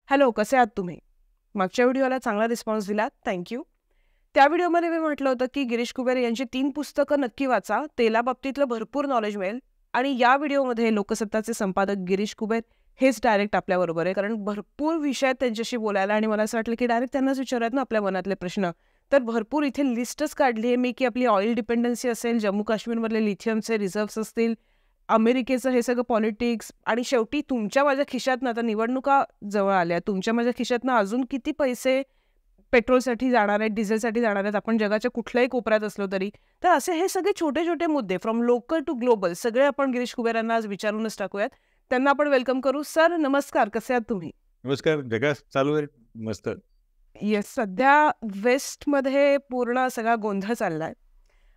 Hello, कसे आहात तुम्ही? मागच्या व्हिडिओला चांगला रिस्पॉन्स दिलात, थँक यू. त्या व्हिडिओमध्ये मी म्हटलं होतं, की गिरीश कुबेर यांची 3 पुस्तकं नक्की वाचा. तेलाबाबतीतलं भरपूर नॉलेज मिळेल. आणि या व्हिडिओमध्ये लोकसत्ताचे संपादक गिरीश कुबेर हेच डायरेक्ट आपल्याबरोबर आहे. कारण भरपूर विषय आहेत त्यांच्याशी बोलायला आणि मला असं वाटलं, की डायरेक्ट त्यांनाच विचारूयात ना आपल्या मनातले प्रश्न. तर भरपूर इथे लिस्टच काढली आहे मी, की आपली ऑइल डिपेंडन्सी असेल, जम्मू काश्मीरमधले लिथियमचे रिझर्व्हज असतील, अमेरिकेचं हे सगळं पॉलिटिक्स आणि शेवटी तुमच्या माझ्या खिशातनं आता निवडणुका जवळ आल्या. तुमच्या माझ्या खिशातनं अजून किती पैसे पेट्रोलसाठी जाणार आहेत, डिझेलसाठी जाणार आहेत, आपण जगाच्या कुठल्याही कोपऱ्यात असलो तरी. तर असे हे सगळे छोटे-छोटे मुद्दे फ्रॉम लोकल टू ग्लोबल सगळे आपण गिरीश कुबेरांना आज विचारूनच टाकूयात. त्यांना आपण वेलकम करू. सर नमस्कार, कसे आहात तुम्ही? नमस्कार. जगास चालू आहे मस्त. येस, सध्या वेस्टमध्ये पूर्ण सगळा गोंधळ चाललाय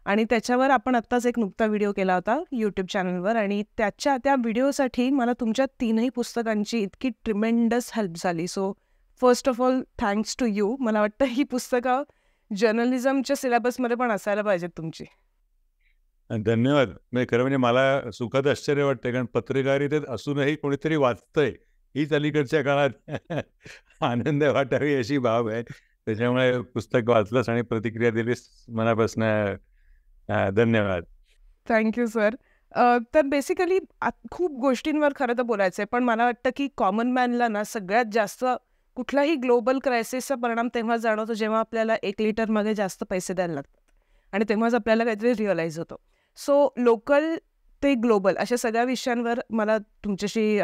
आणि त्याच्यावर आपण आत्ताच एक नुकता व्हिडिओ केला होता यूट्यूब चॅनलवर आणि त्या व्हिडिओसाठी मला तुमच्या 3ही पुस्तकांची इतकी ट्रिमेंडस हेल्प झाली. So first of all thanks to you. मला वाटतं ही पुस्तकं जर्नलिझमच्या सिलेबसमध्ये पण असायला पाहिजेत तुमची. धन्यवाद. म्हणजे खरं म्हणजे मला सुखद आश्चर्य वाटतंय, कारण पत्रकारितेत असूनही कोणीतरी वाचतंय हीच अलीकडच्या काळात आनंद वाटावी अशी भाव आहे. त्याच्यामुळे पुस्तक वाचलंस आणि प्रतिक्रिया दिलीस, मनापासून धन्यवाद. Thank you sir. तर बेसिकली खूप गोष्टींवर खरं तर बोलायचं आहे, पण मला वाटतं की कॉमन मॅनला ना सगळ्यात जास्त कुठलाही ग्लोबल क्रायसिसचा परिणाम तेव्हा जाणवतो जेव्हा आपल्याला 1 लिटरमध्ये जास्त पैसे द्यायला लागतात आणि तेव्हाच आपल्याला काहीतरी रिअलाईज होतं. सो लोकल ते ग्लोबल अशा सगळ्या विषयांवर मला तुमच्याशी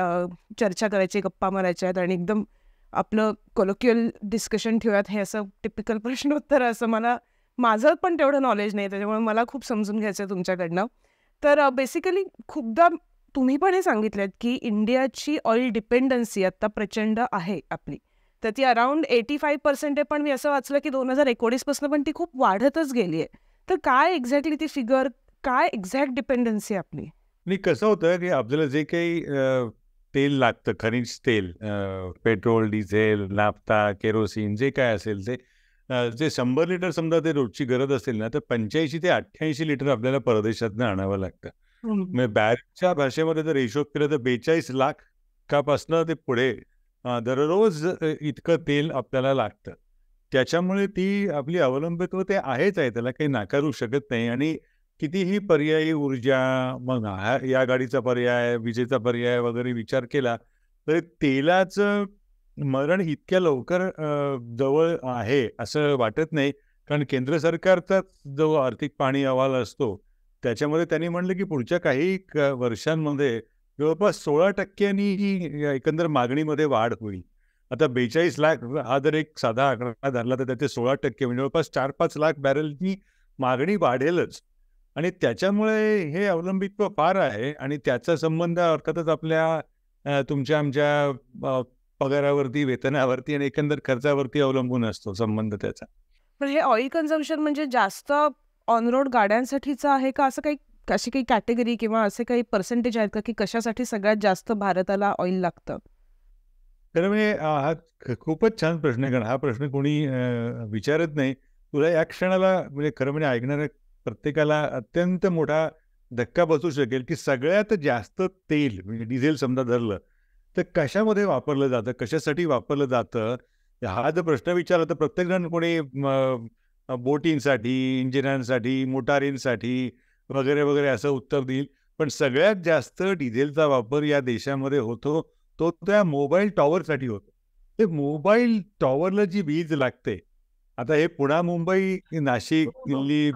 चर्चा करायची, गप्पा मारायच्या आहेत आणि एकदम आपलं कोलोक्युअल डिस्कशन ठेवूयात. हे असं टिपिकल प्रश्नोत्तर असं माझं पण तेवढं नॉलेज नाही, त्याच्यामुळे मला खूप समजून घ्यायचं आहे तुमच्याकडनं. तर बेसिकली खूपदा तुम्ही पण हे सांगितलेत, की इंडियाची ऑइल डिपेंडन्सी आता प्रचंड आहे आपली. तर ती अराउंड 85% आहे, पण मी असं वाचलं, की 2019 पासून पण ती खूप वाढतच गेली आहे. तर काय एक्झॅक्टली ती फिगर, काय एक्झॅक्ट डिपेंडन्सी आहे आपली? आणि कसं होतं की आपल्याला जे काही तेल लागतं, खनिज तेल, पेट्रोल, डिझेल, नाफ्ता, केरोसिन जे काय असेल ते, जे 100 लिटर समजा ते रोजची गरज असेल ना, तर 85 ते 88 लिटर आपल्याला परदेशातनं आणावं लागतं. म्हणजे बॅरेलच्या भाषेमध्ये जर हिशोब केला तर 42 लाखापासनं ते पुढे दररोज इतकं तेल आपल्याला लागतं. त्याच्यामुळे ती आपली अवलंबित्व ते आहेच आहे, त्याला काही नाकारू शकत नाही. आणि कितीही पर्यायी ऊर्जा, मग या गाडीचा पर्याय, विजेचा पर्याय वगैरे विचार केला तर तेलाचं मरण इतक्या लवकर जवळ आहे असं वाटत नाही. कारण केंद्र सरकारचाच जो आर्थिक पाहणी अहवाल असतो त्याच्यामध्ये त्यांनी म्हणलं की पुढच्या काही वर्षांमध्ये जवळपास 16% ही एकंदर मागणीमध्ये वाढ होईल. आता 42 लाख हा जर एक साधा आकडा धरला तर त्याचे 16% म्हणजे जवळपास 4-5 लाख बॅरलची मागणी वाढेलच. आणि त्याच्यामुळे हे अवलंबित्व फार आहे आणि त्याचा संबंध अर्थातच आपल्या तुमच्या आमच्या पगारावरती, वेतनावरती आणि एकंदर खर्चावरती अवलंबून असतो संबंध त्याचा. पण हे ऑइल कन्झम्पशन म्हणजे जास्त ऑन रोड गाड्यांसाठीचं आहे का? असं काही अशी काही कॅटेगरी किंवा असे काही पर्सेंटेज आहेत का, की कशासाठी सगळ्यात जास्त भारताला ऑइल लागतं? खरं म्हणजे हा खूपच छान प्रश्न आहे, कारण हा प्रश्न कोणी विचारत नाही. तुला या क्षणाला म्हणजे खरं म्हणजे ऐकणाऱ्या प्रत्येकाला अत्यंत मोठा धक्का बसू शकेल, की सगळ्यात जास्त तेल म्हणजे डिझेल समजा धरलं, तर कशामध्ये वापरलं जातं, कशासाठी वापरलं जातं? हा जर प्रश्न विचारला तर प्रत्येकजण कोणी बोटींसाठी, इंजिनांसाठी, मोटारींसाठी वगैरे वगैरे असं उत्तर देईल. पण सगळ्यात जास्त डिझेलचा वापर या देशामध्ये होतो तो त्या मोबाईल टॉवरसाठी होतो. ते मोबाईल टॉवरला जी वीज लागते, आता हे पुणा, मुंबई, नाशिक, दिल्ली,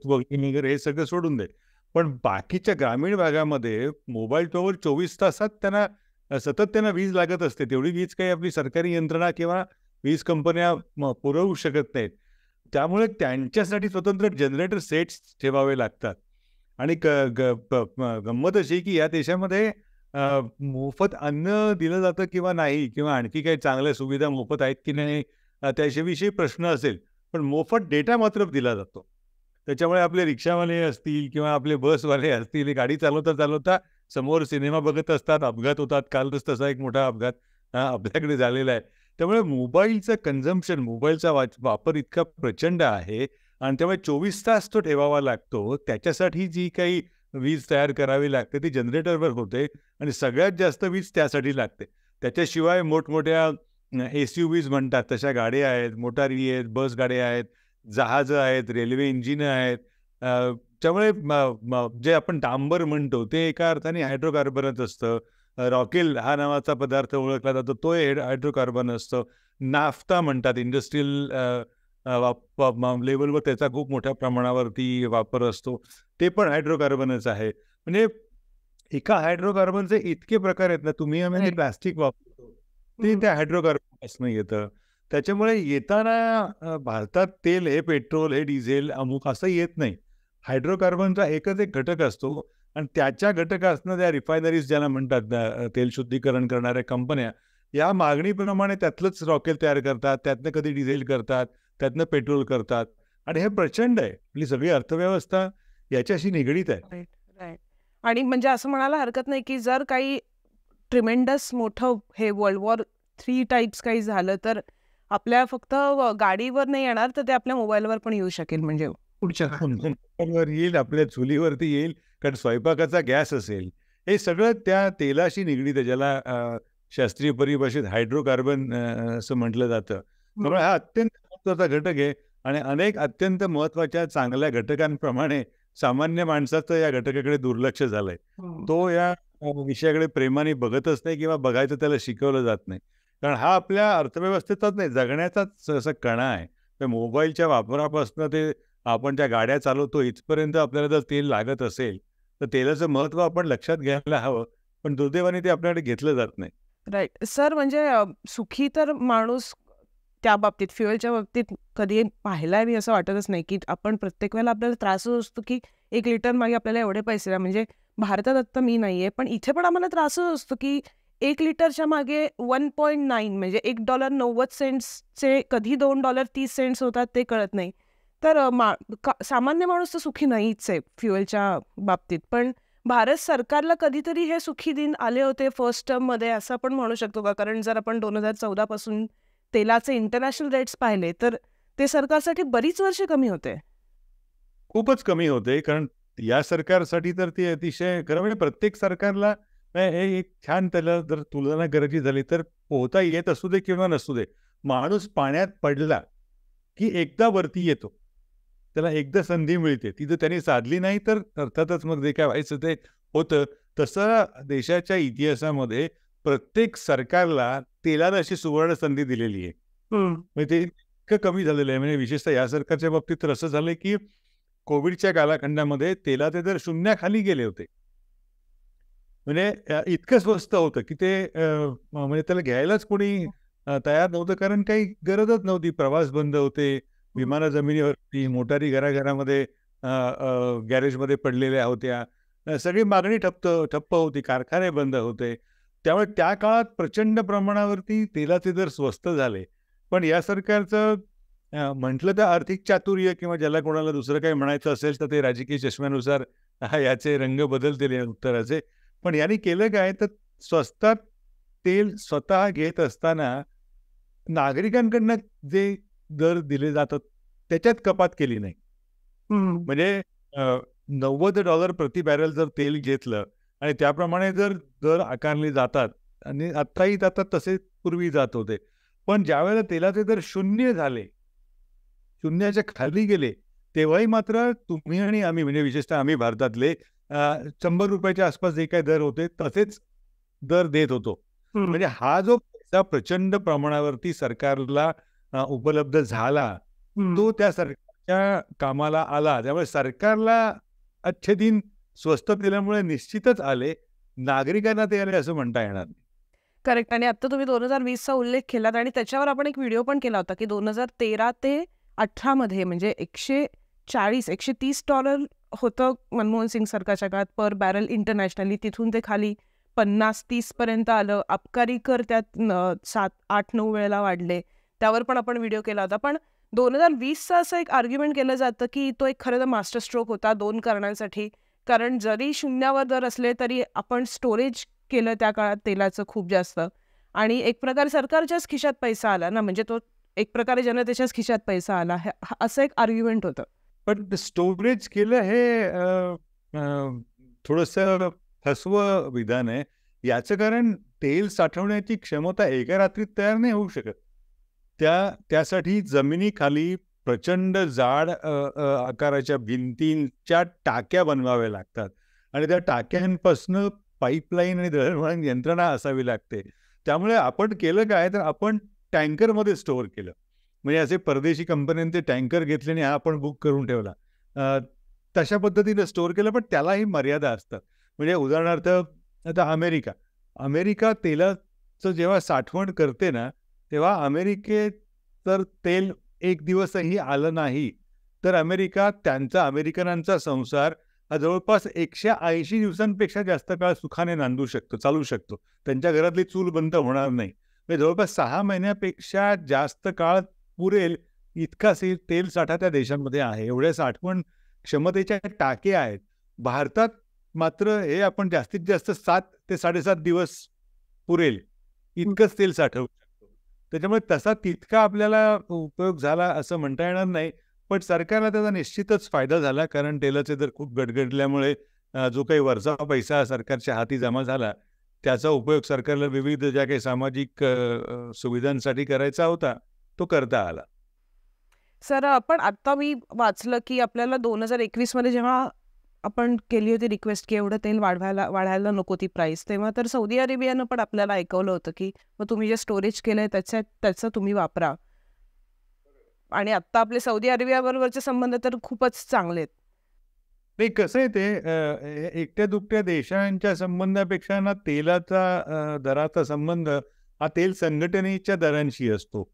वगैरे हे सगळं सोडून दे. पण बाकीच्या ग्रामीण भागामध्ये मोबाईल टॉवर 24 तासात त्यांना सतत त्यांना वीज लागत असते. तेवढी वीज काही आपली सरकारी यंत्रणा किंवा वीज कंपन्या पुरवू शकत नाहीत. त्यामुळे त्यांच्यासाठी स्वतंत्र जनरेटर सेट्स ठेवावे लागतात. आणि गंमत अशी की या देशामध्ये मोफत अन्न दिलं जातं किंवा नाही, किंवा आणखी काही चांगल्या सुविधा मोफत आहेत की नाही त्याच्याविषयी प्रश्न असेल, पण मोफत डेटा मात्र दिला जातो. त्याच्यामुळे आपले रिक्षावाले असतील किंवा आपले बसवाले असतील, गाडी चालवता चालवता समोर सिनेमा बघत असतात, अपघात होतात. कालच तसा एक मोठा अपघात आपल्याकडे झालेला आहे. त्यामुळे मोबाईलचं कन्झम्पशन, मोबाईलचा वापर इतका प्रचंड आहे आणि त्यामुळे 24 तास तो ठेवावा लागतो. त्याच्यासाठी जी काही वीज तयार करावी लागते ती जनरेटरवर होते आणि सगळ्यात जास्त वीज त्यासाठी लागते. त्याच्याशिवाय मोठमोठ्या SUVs म्हणतात तशा गाड्या आहेत, मोटारी आहेत, बस गाड्या आहेत, जहाजं आहेत, रेल्वे इंजिनं आहेत. त्यामुळे जे आपण डांबर म्हणतो ते एका अर्थाने हायड्रोकार्बनच असतं. रॉकेल हा नावाचा पदार्थ ओळखला जातो तो हायड्रोकार्बन असतं. नाफ्ता म्हणतात इंडस्ट्रियल लेवलवर त्याचा खूप मोठ्या प्रमाणावरती वापर असतो. ते पण हायड्रोकार्बनच आहे. म्हणजे एका हायड्रोकार्बनचे इतके प्रकार आहेत ना, तुम्ही आम्ही प्लास्टिक वापरतो ते त्या हायड्रोकार्बनपासून येतं. त्याच्यामुळे येताना भारतात तेल हे पेट्रोल हे डिझेल अमुक असं येत नाही. हायड्रोकार्बनचा एकच एक घटक असतो आणि त्याच्या घटकासनं त्या रिफायनरीज ज्याला म्हणतात तेल शुद्धीकरण करणाऱ्या कंपन्या या मागणीप्रमाणे त्यातलंच रॉकेल तयार करतात, त्यातनं कधी डिझेल करतात, त्यातनं पेट्रोल करतात आणि हे प्रचंड आहे. आपली सगळी अर्थव्यवस्था याच्याशी निगडीत आहे. Right, right. आणि म्हणजे असं म्हणायला हरकत नाही की जर काही ट्रिमेंडस मोठं हे वर्ल्ड वॉर 3 टाइप्स काही झालं तर आपल्या फक्त गाडीवर नाही येणार तर ते आपल्या मोबाईलवर पण येऊ शकेल म्हणजे पुढच्या मोबाईलवर येईल, आपल्या चुलीवरती येईल, कारण स्वयंपाकाचा गॅस असेल. हे सगळं त्या तेलाशी निगडीत आहे, ज्याला शास्त्रीय परिभाषेत हायड्रोकार्बन असं म्हटलं जातं. त्यामुळे हा अत्यंत महत्त्वाचा घटक आहे आणि अनेक अत्यंत महत्त्वाच्या चांगल्या घटकांप्रमाणे सामान्य माणसाचं या घटकाकडे दुर्लक्ष झालंय. तो या विषयाकडे प्रेमाने बघतच नाही किंवा बघायचं त्याला शिकवलं जात नाही. कारण हा आपल्या अर्थव्यवस्थेचाच नाही, जगण्याचाच असा कणा आहे. तर मोबाईलच्या वापरापासून ते आपण त्या गाड्या चालवतो इथपर्यंत आपल्याला जर तेल लागत असेल तर तेलाचं महत्त्व आपण लक्षात घ्यायला हवं. पण दुर्दैवाने ते आपल्याकडे घेतलं जात नाही. राईट. सर म्हणजे सुखी तर माणूस त्या बाबतीत फ्युएलच्या बाबतीत कधी पाहिलाय मी असं वाटतच नाही की आपण प्रत्येक वेळेला आपल्याला त्रास असतो की 1 लिटर मागे आपल्याला एवढे पैसे द्या. म्हणजे भारतात आत्ता मी नाहीये पण इथे पण आम्हाला त्रासच असतो की 1 लिटरच्या मागे 1.9 म्हणजे $1.90 कधी $2.30 होतात ते कळत नाही. तर सामान्य माणूस तर सुखी नाहीच आहे फ्युएलच्या बाबतीत. पण भारत सरकारला कधीतरी हे सुखी दिन आले होते फर्स्ट टर्ममध्ये असं आपण म्हणू शकतो का? कारण जर आपण 2014 पासून तेलाचे इंटरनॅशनल रेट्स पाहिले तर ते सरकारसाठी बरीच वर्ष कमी होते. खूपच कमी होते, कारण या सरकारसाठी तर ती अतिशय खरं म्हणजे प्रत्येक सरकारला हे एक छान त्याला जर तुलना करायची झाली तर पोहता येत असू दे किंवा नसू दे, माणूस पाण्यात पडला की एकदा वरती येतो. त्याला एकदा संधी मिळते. ती जर त्यांनी साधली नाही तर अर्थातच मग जे काय व्हायचं ते होतं. तसं देशाच्या इतिहासामध्ये प्रत्येक सरकारला तेलानं अशी सुवर्ण संधी दिलेली आहे. म्हणजे ते इतकं कमी झालेलं आहे. म्हणजे विशेषतः या सरकारच्या बाबतीत तर असं झालंय की कोविडच्या कालखंडामध्ये तेलाचे दर शून्याखाली गेले होते. म्हणजे इतकं स्वस्त होतं की ते म्हणजे त्याला घ्यायलाच कोणी तयार नव्हतं, कारण काही गरजच नव्हती. प्रवास बंद होते, विमानं जमिनीवरती, मोटारी घराघरामध्ये गॅरेजमध्ये पडलेल्या होत्या. सगळी मागणी ठप्प होती, कारखाने बंद होते. त्यामुळे त्या काळात प्रचंड प्रमाणावरती तेलाचे दर स्वस्त झाले. पण या सरकारचं म्हटलं तर आर्थिक चातुर्य किंवा ज्याला कोणाला दुसरं काही म्हणायचं असेल तर ते राजकीय चष्म्यानुसार याचे रंग बदलतील या उत्तराचे. पण यांनी केलं काय तर स्वस्तात तेल स्वतः घेत असताना नागरिकांकडनं जे दर दिले जातात त्याच्यात कपात केली नाही. म्हणजे $90 प्रति बॅरल जर तेल घेतलं आणि त्याप्रमाणे जर दर आकारले जातात आणि आत्ताही जातात तसे पूर्वी जात होते. पण ज्यावेळेला तेलाचे दर शून्य झाले, शून्याच्या खाली गेले, तेव्हाही मात्र तुम्ही आणि आम्ही म्हणजे विशेषतः आम्ही भारतातले ₹100 आसपास जे काही दर होते तसेच दर देत होतो. म्हणजे हा जो पैसा प्रचंड प्रमाणावरती सरकारला उपलब्ध झाला तो त्या सरकारच्या कामाला आला. त्यामुळे सरकारला अच्छे दिन स्वस्त तेलामुळे निश्चितच आले, नागरिकांना ते आले असं म्हणता येणार नाही. करेक्ट. आणि आता तुम्ही 2020चा उल्लेख केलात आणि त्याच्यावर आपण एक व्हिडिओ पण केला होता की 2013 ते 18 मध्ये म्हणजे $130 होतं मनमोहन सिंग सरकारच्या काळात पर बॅरल इंटरनॅशनली. तिथून ते खाली 50-30 पर्यंत आलं. अबकारी कर त्यात 7-8-9 वेळेला वाढले. त्यावर पण आपण व्हिडिओ केला होता. पण 2020चा असं एक आर्ग्युमेंट केलं जातं की तो एक खरं तर मास्टर स्ट्रोक होता 2 कारणांसाठी. कारण जरी शून्यावर दर असले तरी आपण स्टोरेज केलं त्या काळात तेलाचं खूप जास्त आणि एक प्रकारे सरकारच्याच खिशात पैसा आला ना, म्हणजे तो एक प्रकारे जनतेच्याच खिशात पैसा आला, असं एक आर्ग्युमेंट होतं. पण स्टोरेज केलं हे थोडंसं फसवं विधान आहे. याचं कारण तेल साठवण्याची क्षमता एका रात्रीत तयार नाही होऊ शकत. त्यासाठी जमिनीखाली प्रचंड जाड आकाराच्या भिंतींच्या टाक्या बनवाव्या लागतात आणि त्या टाक्यांपासून पाईपलाईन आणि दळणवळण यंत्रणा असावी लागते. त्यामुळे आपण केलं काय, तर आपण टँकरमध्ये स्टोअर केलं. म्हणजे असे परदेशी कंपन्यांचे टँकर घेतले आणि हा आपण बुक करून ठेवला. तशा पद्धतीनं स्टोअर केलं, पण त्यालाही मर्यादा असतात. म्हणजे उदाहरणार्थ आता अमेरिका तेलाचं जेव्हा साठवण करते ना, तेव्हा अमेरिकेत तर तेल एक दिवसही आलं नाही, तर अमेरिकनांचा संसार हा जवळपास 180 दिवसांपेक्षा जास्त काळ सुखाने चालू शकतो. त्यांच्या घरातली चूल बंद होणार नाही. म्हणजे जवळपास 6 महिन्यापेक्षा जास्त काळ पुरेल इतका तेल साठा त्या देशांमध्ये आहे. एवढ्या साठवण क्षमतेच्या टाक्या आहेत. भारतात मात्र हे आपण जास्तीत जास्त 7 ते 7.5 दिवस पुरेल इतकंच तेल साठवू शकतो. त्याच्यामुळे तितका आपल्याला उपयोग झाला असं म्हणता येणार नाही. पण सरकारला त्याचा निश्चितच फायदा झाला, कारण तेलाचे दर खूप गडगडल्यामुळे जो काही वरचा पैसा सरकारच्या हाती जमा झाला, त्याचा उपयोग सरकारला विविध ज्या काही सामाजिक सुविधांसाठी करायचा होता, तो करता आला. सर, पण आता मी वाचलं की आपल्याला 2021 मध्ये जेव्हा आपण केली होती रिक्वेस्ट की एवढं तेल वाढायला नको ती प्राइस, तेव्हा तर सौदी अरेबियानं पण आपल्याला ऐकवलं होतं की मग तुम्ही जे स्टोरेज केलंय त्याचं तुम्ही वापरा. आणि आता आपले सौदी अरेबिया बरोबरचे संबंध तर खूपच चांगले आहेत. नाही, कसं आहे ते एकट्या दुकट्या देशांच्या संबंधापेक्षा ना तेलाचा दराचा संबंध हा तेल संघटनेच्या दरांशी असतो.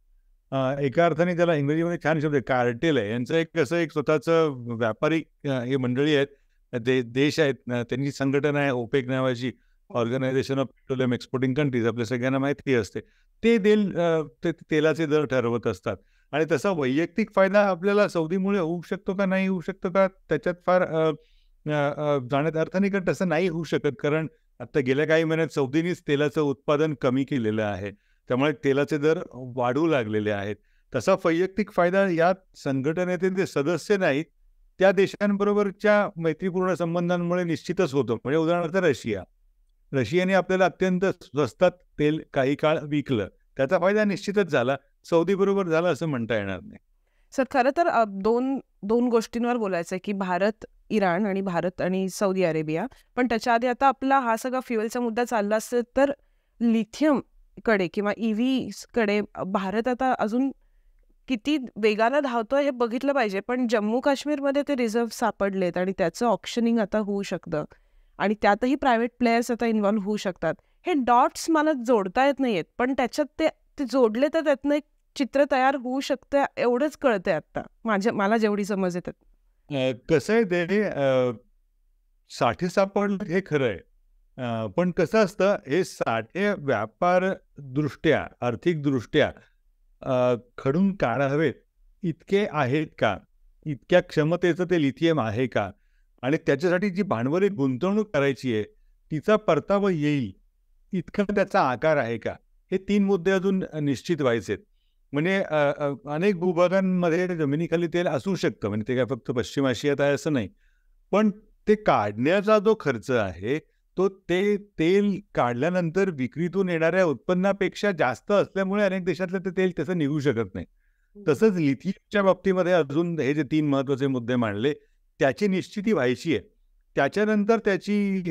एका अर्थाने त्याला इंग्रजीमध्ये छान शब्द आहे, कार्टेल आहे. यांचं एक स्वतःचं व्यापारिक हे मंडळी आहेत, देश आहेत, त्यांची संघटना आहे ओपेक नावाची, organisation of petroleum exporting countries, आपल्या सगळ्यांना माहिती असते. ते तेलाचे दर ठरवत असतात. आणि तसा वैयक्तिक फायदा आपल्याला सौदीमुळे होऊ शकतो का नाही होऊ शकतो का, त्याच्यात फार जाण्यात अर्थ नाही. कारण तसं नाही होऊ शकत, कारण आता गेल्या काही महिन्यात सौदीनीच तेलाचं उत्पादन कमी केलेलं आहे. त्यामुळे तेलाचे दर वाढू लागलेले आहेत. तसा वैयक्तिक फायदा या संघटनेतील जे सदस्य नाहीत त्या देशांबरोबरच्या मैत्रीपूर्ण संबंधांमुळे निश्चितच होतो. म्हणजे उदाहरणार्थ रशियाने आपल्याला अत्यंत स्वस्तात तेल काही काळ विकलं, त्याचा फायदा निश्चितच झाला. सौदी बरोबर झाला असं म्हणता येणार नाही. सर, खरं तर दोन गोष्टींवर बोलायचं आहे की इराण आणि भारत आणि सौदी अरेबिया. पण त्याच्या आधी आता आपला हा सगळा फ्युएलचा मुद्दा चालला असेल तर लिथियम कडे किंवा EV कडे भारत आता अजून किती वेगानं धावतोय हे बघितलं पाहिजे. पण जम्मू काश्मीरमध्ये ते रिझर्व्ह सापडलेत आणि त्याचं ऑप्शनिंग आता होऊ शकतं आणि त्यातही प्रायव्हेट प्लेयर्स आता इन्व्हॉल्व्ह होऊ शकतात. हे डॉट्स मला जोडता येत नाहीयेत, पण त्याच्यात ते जोडले तर त्यातनं एक चित्र तयार होऊ शकतं एवढंच कळतंय आता मला जेवढी समज येतात. कसं आहे ते साठे सापडलं हे खरं आहे. पण कसं असतं, हे साठे व्यापारदृष्ट्या आर्थिकदृष्ट्या खडून काढावेत इतके आहेत का, इतक्या क्षमतेचं ते लिथियम आहे का, आणि त्याच्यासाठी जी भांडवली गुंतवणूक करायची आहे तिचा परतावा येईल इतका त्याचा आकार आहे का, हे 3 मुद्दे अजून निश्चित व्हायचेत. म्हणजे अनेक भूभागांमध्ये जमिनीखाली तेल असू शकतं, म्हणजे ते काय फक्त पश्चिम आशियात आहे असं नाही. पण ते काढण्याचा जो खर्च आहे तो ते तेल काढल्यानंतर विक्रीतून येणाऱ्या उत्पन्नापेक्षा जास्त असल्यामुळे अनेक देशातलं ते तेल त्याचं निघू शकत नाही. तसंच लिथियमच्या बाबतीमध्ये अजून हे जे 3 महत्त्वाचे मुद्दे मांडले त्याची निश्चिती व्हायची आहे. त्याच्यानंतर त्याची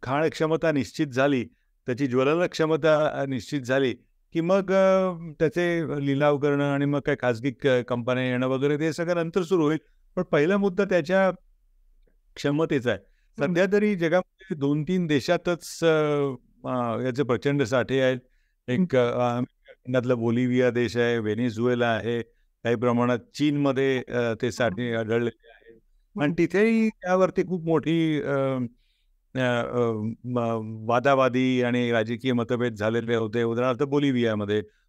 खाण क्षमता निश्चित झाली, त्याची ज्वलन क्षमता निश्चित झाली की मग त्याचे लिलाव करणं आणि मग काय खाजगी कंपन्या येणं वगैरे ते सगळं नंतर सुरू होईल. पण पहिला मुद्दा त्याच्या क्षमतेचा आहे. सध्या तरी जगामध्ये 2-3 देशातच याचे प्रचंड साठे आहेत. एक खंडातला बोलिव्हिया देश आहे, व्हेनेझुएला आहे, काही प्रमाणात चीनमध्ये ते साठे आढळलेले आहेत. आणि तिथेही त्यावरती खूप मोठी वादावादी आणि राजकीय मतभेद झालेले होते. उदाहरणार्थ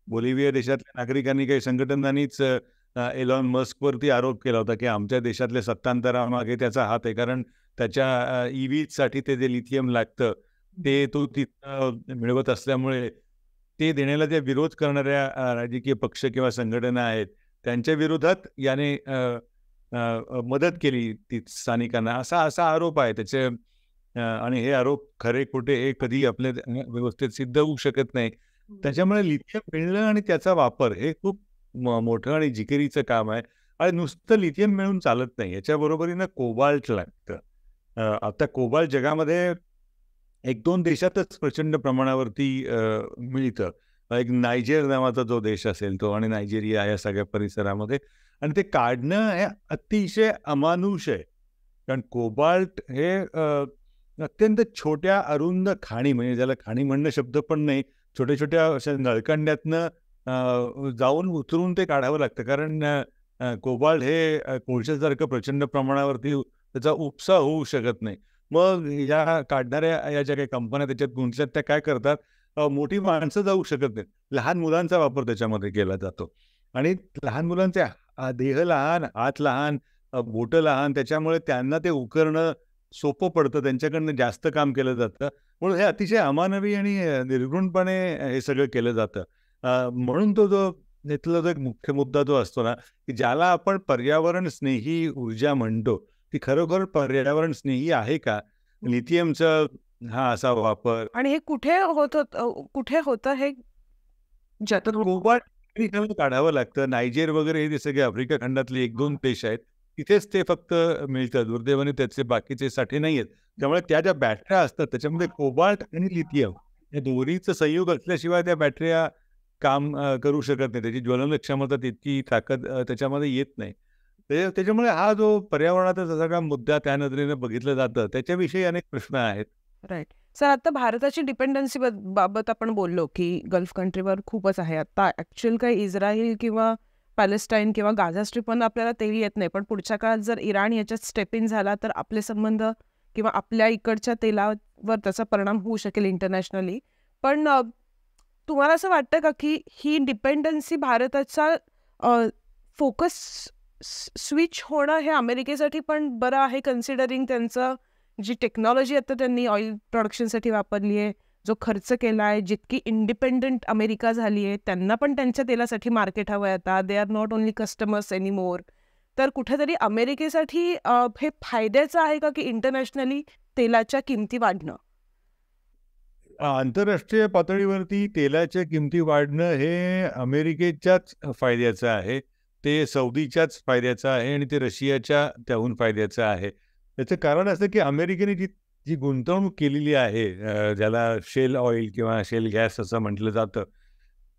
बोलिव्हिया देशातल्या नागरिकांनी, काही संघटनांनीच एलॉन मस्कवरती आरोप केला होता की आमच्या देशातल्या सत्तांतरामागे त्याचा हात आहे, कारण त्याच्या EVसाठी ते जे लिथियम लागतं ते तो तिथं मिळवत असल्यामुळे ते देण्याला जे विरोध करणाऱ्या राजकीय पक्ष किंवा संघटना आहेत त्यांच्या विरोधात याने मदत केली ती स्थानिकांना, असा आरोप आहे. आणि हे आरोप खरे खोटे हे कधी आपल्या व्यवस्थेत सिद्ध होऊ शकत नाही. त्याच्यामुळे लिथियम मिळणं आणि त्याचा वापर हे खूप मोठं आणि जिकिरीचं काम आहे. आणि नुसतं लिथियम मिळून चालत नाही, याच्या बरोबरीनं कोबाल्ट लागतं. आता कोबाल्ट जगामध्ये 1-2 देशातच प्रचंड प्रमाणावरती मिळतं. एक नायजेर नावाचा जो देश असेल तो आणि नायजेरिया या सगळ्या परिसरामध्ये, आणि ते काढणं हे अतिशय अमानुष आहे. कारण कोबाल्ट हे अत्यंत छोट्या अरुंद खाणी, म्हणजे ज्याला खाणी म्हणणं शब्द पण नाही, छोट्या-छोट्या अशा नळकांड्यातनं जाऊन उतरून ते काढावं लागतं. कारण कोबाल्ट हे कोळशासारखं प्रचंड प्रमाणावरती त्याचा उपसा होऊ शकत नाही. मग या काढणाऱ्या या ज्या काही कंपन्या त्याच्यात गुंतल्यात त्या काय करतात, मोठी माणसं जाऊ शकत नाहीत. लहान मुलांचा वापर त्याच्यामध्ये केला जातो आणि लहान मुलांचे देह लहान, हात लहान, बोटं लहान, त्याच्यामुळे त्यांना ते उकरणं सोपं पडतं, त्यांच्याकडनं जास्त काम केलं जातं. म्हणून हे अतिशय अमानवी आणि निर्घृणपणे हे सगळं केलं जातं. म्हणून तो जो इथला जो एक मुख्य मुद्दा जो असतो ना, की ज्याला आपण पर्यावरण स्नेही ऊर्जा म्हणतो, ती खरोखर पर्यावरण स्नेही आहे का? लिथियमचा हा असा वापर आणि हे कुठे होतं हे जगात? कोबाल्ट आफ्रिकेला काढावं लागतं. नायजेर वगैरे हे सगळे आफ्रिका खंडातले 1-2 देश आहेत. तिथेच ते फक्त मिळतं. दुर्दैवाने त्याचे बाकीचे साठे नाही आहेत. त्यामुळे त्या ज्या बॅटऱ्या असतात त्याच्यामध्ये कोबाल्ट आणि लिथियम या दोन्हीचं संयोग असल्याशिवाय त्या बॅटऱ्या काम करू शकत नाही. त्याची ज्वलन क्षमता तितकी ताकद त्याच्यामध्ये येत नाही. त्याच्यामुळे हा जो पर्यावरणाचा सगळा मुद्दा त्या नजरेने बघितलं जातं, त्याच्याविषयी अनेक प्रश्न आहेत. राईट. सर, आता भारताची डिपेंडन्सी बाबत आपण बोललो, की गल्फ कंट्रीवर खूपच आहे. आता ॲक्च्युअल काही इस्रायल किंवा पॅलेस्टाईन किंवा गाझा स्ट्रिपमधनं आपल्याला तेल येत नाही. पण पुढच्या काळात जर इराण याच्यात स्टेप इन झाला तर आपले संबंध किंवा आपल्या इकडच्या तेलावर त्याचा परिणाम होऊ शकेल इंटरनॅशनली. पण तुम्हाला असं वाटतं का, की ही डिपेंडन्सी भारताचा फोकस स्विच होणं हे अमेरिकेसाठी पण बरं आहे, कन्सिडरिंग त्यांचं जी टेक्नॉलॉजी आता त्यांनी ऑइल प्रोडक्शनसाठी वापरली आहे, जो खर्च केला आहे, जितकी इंडिपेंडंट अमेरिका झाली आहे, त्यांना पण त्यांच्या तेलासाठी मार्केट हवं आहे आता. They are not only customers anymore. तर कुठेतरी अमेरिकेसाठी हे फायद्याचं आहे का, की इंटरनॅशनली तेलाच्या किमती वाढणं? आंतरराष्ट्रीय पातळीवरती तेलाच्या किमती वाढणं हे अमेरिकेच्याच फायद्याचं आहे. ते सौदीच्याच फायद्याचं आहे आणि ते रशियाच्या त्याहून फायद्याचं आहे. त्याचं कारण असं की अमेरिकेने जी जी गुंतवणूक केलेली आहे, ज्याला शेल ऑइल किंवा शेल गॅस असं म्हटलं जातं,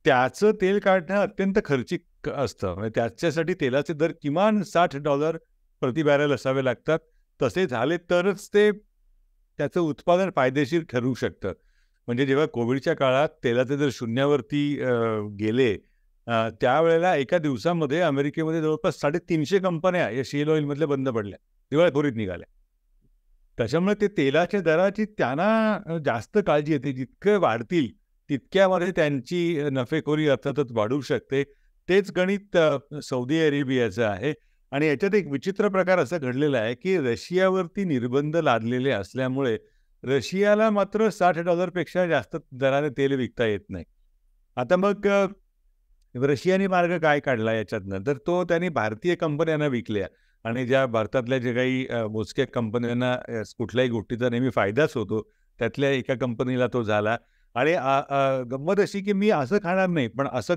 त्याचं तेल काढणं अत्यंत खर्चिक असतं. म्हणजे त्याच्यासाठी तेलाचे दर किमान $60 प्रति बॅरल असावे लागतात. तसे झाले तरच ते त्याचं उत्पादन फायदेशीर ठरू शकतं. म्हणजे जेव्हा कोविडच्या काळात तेलाचे दर शून्यावरती गेले, त्यावेळेला एका दिवसामध्ये अमेरिकेमध्ये जवळपास 350 कंपन्या या शेल ऑइलमधल्या बंद पडल्या, दिवाळखोरीत निघाल्या. त्याच्यामुळे ते तेलाच्या दराची त्यांना जास्त काळजी येते. जितके वाढतील तितक्यामध्ये त्यांची नफेखोरी अर्थातच वाढू शकते. तेच गणित सौदी अरेबियाचं आहे. आणि याच्यात एक विचित्र प्रकार असा घडलेला आहे की रशियावरती निर्बंध लादलेले असल्यामुळे रशियाला मात्र $60 पेक्षा जास्त दराने तेल विकता येत नाही. आता मग रशियाने मार्ग काय काढला याच्यातनं, तर तो त्यांनी भारतीय कंपन्यांना विकल्या आणि ज्या भारतातल्या जे काही मोजक्या कंपन्यांना कुठल्याही गोष्टीचा नेहमी फायदाच होतो, त्यातल्या एका कंपनीला तो झाला. आणि गंमत अशी की मी असं खाणार नाही, पण असं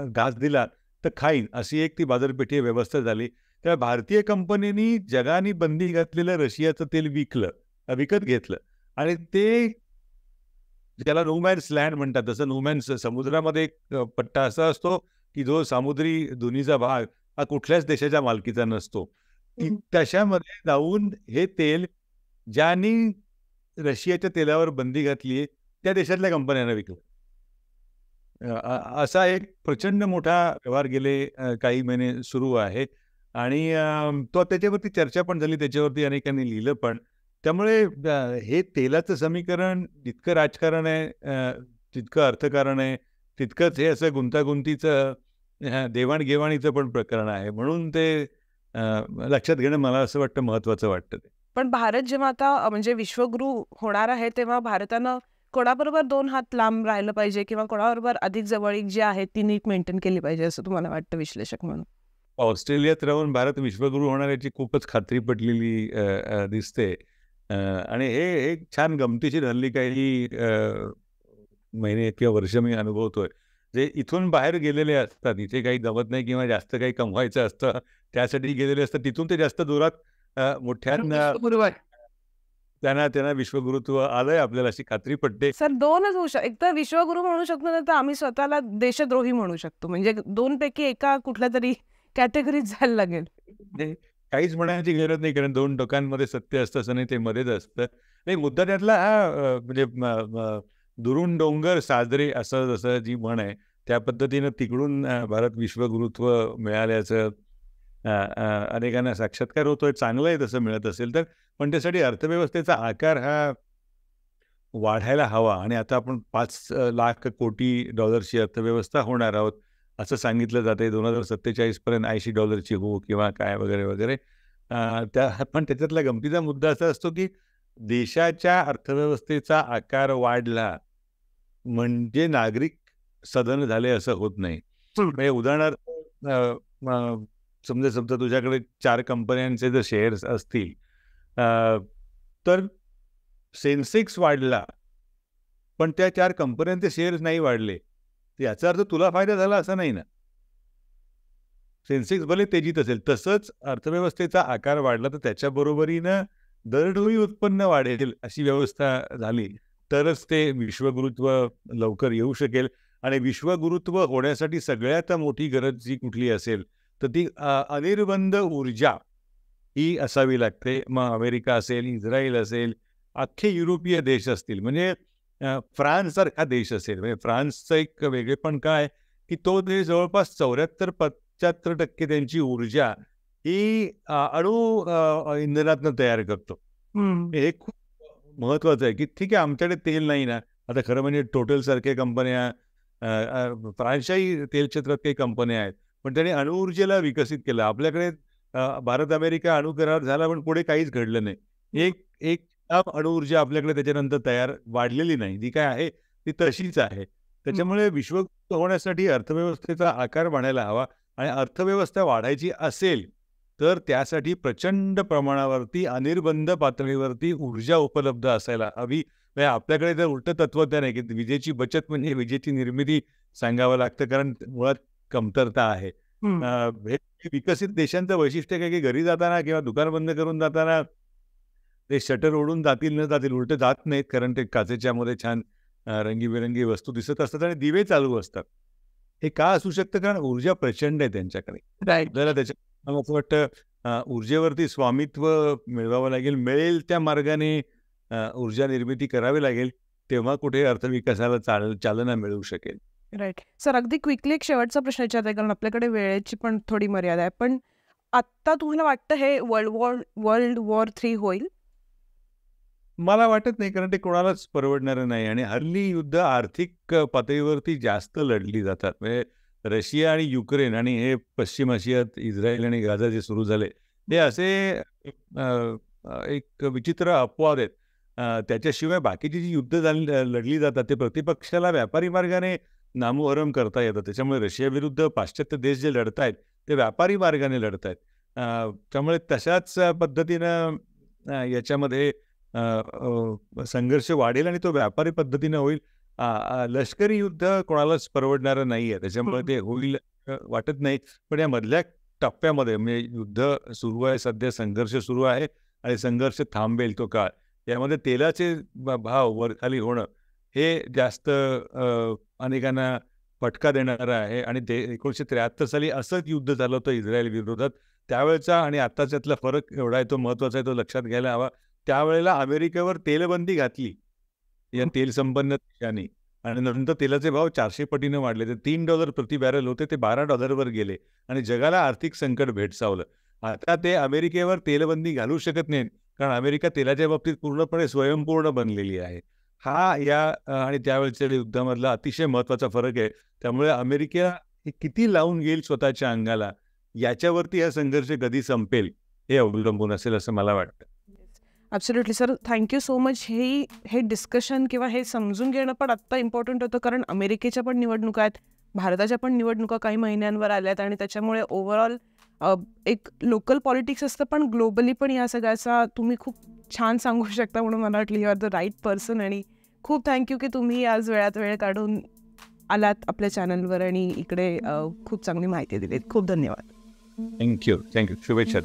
घास दिला तर खाईन, अशी एक ती बाजारपेठी व्यवस्था झाली. त्या भारतीय कंपनीनी जगाने बंदी घातलेलं रशियाचं तेल विकत घेतलं आणि ते ज्याला नो मॅन्स लँड म्हणतात, तसं नो मॅन्स समुद्रामध्ये एक पट्टा असा असतो की जो समुद्री दोन्हीचा भाग हा कुठल्याच देशाच्या मालकीचा नसतो. तशामध्ये जाऊन हे तेल ज्यांनी रशियाच्या तेलावर बंदी घातली आहे त्या देशातल्या कंपन्यांना विकलं. असा एक प्रचंड मोठा व्यवहार गेले काही महिने सुरू आहे आणि तो त्याच्यावरती चर्चा पण झाली, त्याच्यावरती अनेकांनी लिहिलं पण. त्यामुळे हे तेलाचं समीकरण जितकं राजकारण आहे, तितकं अर्थकारण आहे, तितकंच हे असं गुंतागुंतीचं देवाणघेवाणीचं पण प्रकरण आहे. म्हणून ते लक्षात घेणं मला असं वाटतं महत्त्वाचं वाटतं ते. पण भारत जेव्हा आता म्हणजे विश्वगुरू होणार आहे, तेव्हा भारतानं कोणाबरोबर 2 हात लांब राहिलं पाहिजे किंवा कोणाबरोबर अधिक जवळीक जी आहे ती नीट मेंटेन केली पाहिजे, असं तुम्हाला वाटतं विश्लेषक म्हणून? ऑस्ट्रेलियात राहून भारत विश्वगुरू होणार याची खूपच खात्री पटलेली दिसते. आणि हे एक छान गमतीशीर हल्ली काही महिने किंवा वर्ष मी अनुभवतोय. जे इथून बाहेर गेलेले असतात, इथे काही जमत नाही किंवा जास्त काही कमवायचं असतं, त्यासाठी गेलेले असतात. तिथून ते जास्त जोरात मोठ्यानं बरोबर. त्यांना त्यांना विश्वगुरुत्व आलंय आपल्याला अशी खात्री पटते. सर 2च होऊ शकतो. एक तर विश्वगुरू म्हणू शकतो, नाही तर आम्ही स्वतःला देशद्रोही म्हणू शकतो. म्हणजे 2 पैकी एका कुठल्यातरी कॅटेगरीत जायला लागेल. म्हणजे काहीच म्हणायची गरज नाही, कारण 2 टोकांमध्ये सत्य असतं असं नाही, ते मध्येच असतं. नाही, मुद्दा त्यातला हा म्हणजे दुरून डोंगर साजरे असं जसं जी म्हण आहे, त्या पद्धतीनं तिकडून भारत विश्वगुरुत्व मिळाल्याचं अनेकांना साक्षात्कार होतोय. चांगलं आहे तसं मिळत असेल तर. पण त्यासाठी अर्थव्यवस्थेचा आकार हा वाढायला हवा आणि आता आपण 5 लाख कोटी डॉलर्सची अर्थव्यवस्था होणार आहोत, असं सांगितलं जातंय. 2047 पर्यंत $80 होऊ किंवा काय वगैरे, वगैरे. पण त्याच्यातला गमतीचा मुद्दा असा असतो, की देशाच्या अर्थव्यवस्थेचा आकार वाढला म्हणजे नागरिक सधन झाले असं होत नाही. म्हणजे उदाहरणार्थ समजा तुझ्याकडे 4 कंपन्यांचे जर शेअर्स असतील, तर सेन्सेक्स वाढला, पण त्या 4 कंपन्यांचे शेअर्स नाही वाढले, याचा अर्थ तुला फायदा झाला असा नाही ना. सेन्सेक्स भले तेजीत असेल, तसंच अर्थव्यवस्थेचा आकार वाढला तर त्याच्या बरोबरीनं दरडोई उत्पन्न वाढेल अशी व्यवस्था झाली, तरच ते विश्वगुरुत्व लवकर येऊ शकेल. आणि विश्वगुरुत्व होण्यासाठी सगळ्यात मोठी गरज जी कुठली असेल, तर ती अनिर्बंध ऊर्जा ही असावी लागते. मग अमेरिका असेल, इस्रायल असेल, अख्खे युरोपीय देश असतील, म्हणजे फ्रान्ससारखा देश असेल. म्हणजे फ्रान्सचं एक वेगळेपण काय, की तो देश जवळपास 74-75% त्यांची ऊर्जा ही अणु इंधनातनं तयार करतो. हे खूप महत्वाचं आहे, की ठीक आहे आमच्याकडे तेल नाही ना. आता खरं म्हणजे टोटलसारख्या कंपन्या, फ्रान्सच्याही तेल क्षेत्रात काही कंपन्या आहेत, पण त्यांनी अणुऊर्जेला विकसित केलं. आपल्याकडे भारत अमेरिका अणु करार झाला, पण पुढे काहीच घडलं नाही. एक एक अणुऊर्जा आपल्याकडे त्याच्यानंतर तयार वाढलेली नाही. जी काय आहे ती तशीच आहे. त्याच्यामुळे विश्वगुरू होण्यासाठी अर्थव्यवस्थेचा आकार वाढायला हवा आणि अर्थव्यवस्था वाढायची असेल तर त्यासाठी प्रचंड प्रमाणावरती अनिर्बंध पातळीवरती ऊर्जा उपलब्ध असायला हवी. म्हणजे आपल्याकडे जर उलटं तत्वज्ञान आहे, की विजेची बचत म्हणजे विजेची निर्मिती सांगावं लागतं, कारण मुळात कमतरता आहे. हे विकसित देशांचं वैशिष्ट्य काय, की घरी जाताना किंवा दुकान बंद करून जाताना ते शटर ओढून जातील न जातील, उलटे जात नाहीत, कारण ते काचेच्यामध्ये छान रंगीबेरंगी वस्तू दिसत असतात आणि दिवे चालू असतात. हे का असू शकतं, कारण ऊर्जा प्रचंड आहे त्यांच्याकडे. राइट. आपल्याला त्याच्या मला असं वाटतं ऊर्जेवरती स्वामित्व मिळवावं लागेल. मिळेल त्या मार्गाने ऊर्जा निर्मिती करावी लागेल. तेव्हा कुठे अर्थविकासाला चालना मिळू शकेल. राइट. सर अगदी क्विकली एक शेवटचा प्रश्न विचारते, कारण आपल्याकडे वेळेची पण थोडी मर्यादा आहे. पण आत्ता तुम्हाला वाटतं हे वर्ल्ड वॉर 3 होईल? मला वाटत नाही, कारण ते कोणालाच परवडणारं नाही आणि हल्ली युद्ध आर्थिक पातळीवरती जास्त लढली जातात. म्हणजे रशिया आणि युक्रेन आणि हे पश्चिम आशियात इस्रायल आणि गाझा जे सुरू झाले, हे असे एक विचित्र अपवाद आहेत. त्याच्याशिवाय बाकीची जी युद्ध लढली जातात ते प्रतिपक्षाला व्यापारी मार्गाने नामोहरम करता येतं. त्याच्यामुळे रशियाविरुद्ध पाश्चात्य देश जे लढतायत ते व्यापारी मार्गाने लढतायत. त्यामुळे तशाच पद्धतीनं याच्यामध्ये संघर्ष वाढेल आणि तो व्यापारी पद्धतीनं होईल. लष्करी युद्ध कोणालाच परवडणारं नाहीये, त्याच्यामुळे ते होईल वाटत नाही. पण या मधल्या टप्प्यामध्ये म्हणजे युद्ध सुरू आहे, सध्या संघर्ष सुरू आहे आणि संघर्ष थांबेल तो काळ. यामध्ये तेलाचे भाव वरखाली होणं हे जास्त अनेकांना फटका देणारं आहे आणि ते 1973 साली असंच युद्ध झालं होतं इस्रायल विरोधात. त्यावेळेचा आणि आत्ताच्यातला फरक एवढा आहे, तो महत्त्वाचा आहे, तो लक्षात घ्यायला हवा. त्यावेळेला अमेरिकेवर तेलबंदी घातली या तेल संपन्न देशांनी आणि नंतर तेलाचे भाव 400 पटीनं वाढले. ते $3 प्रति बॅरल होते, ते $12 गेले आणि जगाला आर्थिक संकट भेडसावलं. आता ते अमेरिकेवर तेलबंदी घालू शकत नाहीत, कारण अमेरिका तेलाच्या बाबतीत पूर्णपणे स्वयंपूर्ण बनलेली आहे. हा या आणि त्यावेळच्या युद्धामधला अतिशय महत्त्वाचा फरक आहे. त्यामुळे अमेरिका हे किती लावून घेईल स्वतःच्या अंगाला, याच्यावरती हा संघर्ष कधी संपेल हे अवलंबून असेल असं मला वाटतं. Absolutely sir, thank you so much. हे डिस्कशन किंवा हे समजून घेणं पण आत्ता इम्पॉर्टंट होतं, कारण अमेरिकेच्या पण निवडणुका आहेत, भारताच्या पण निवडणुका काही महिन्यांवर आल्या आहेत आणि त्याच्यामुळे ओव्हरऑल एक लोकल पॉलिटिक्स असतं, पण ग्लोबली पण या सगळ्याचा तुम्ही खूप छान सांगू शकता, म्हणून मला वाटलं you are the right person. आणि खूप थँक्यू की तुम्ही आज वेळात वेळ काढून आलात आपल्या चॅनलवर आणि इकडे खूप चांगली माहिती दिलीत. खूप धन्यवाद. थँक्यू. शुभेच्छा.